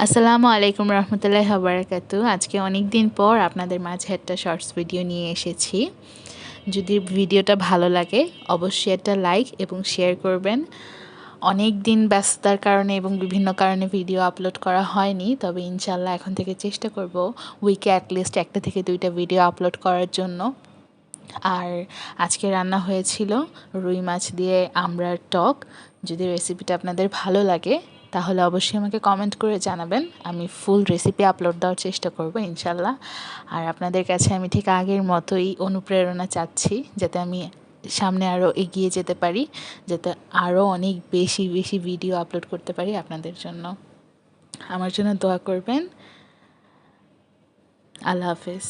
আসসালামু আলাইকুম রহমতুল্লাহি ওয়া বারাকাতু। আজকে অনেক দিন পর আপনাদের মাঝে একটা শর্টস ভিডিও নিয়ে এসেছি। যদি ভিডিওটা ভালো লাগে অবশ্যই একটা লাইক এবং শেয়ার করবেন। অনেক দিন ব্যস্ততার কারণে এবং বিভিন্ন কারণে ভিডিও আপলোড করা হয়নি, তবে ইনশাল্লাহ এখন থেকে চেষ্টা করব উইকে অ্যাটলিস্ট একটা থেকে দুইটা ভিডিও আপলোড করার জন্য। আর আজকে রান্না হয়েছিল রুই মাছ দিয়ে আমড়ার টক। যদি রেসিপিটা আপনাদের ভালো লাগে তাহলে অবশ্যই আমাকে কমেন্ট করে জানাবেন। আমি ফুল রেসিপি আপলোড দেওয়ার চেষ্টা করব ইনশাল্লাহ। আর আপনাদের কাছে আমি ঠিক আগের মতোই অনুপ্রেরণা চাচ্ছি, যাতে আমি সামনে আরও এগিয়ে যেতে পারি, যাতে আরও অনেক বেশি বেশি ভিডিও আপলোড করতে পারি আপনাদের জন্য। আমার জন্য দোয়া করবেন। আল্লাহ হাফেজ।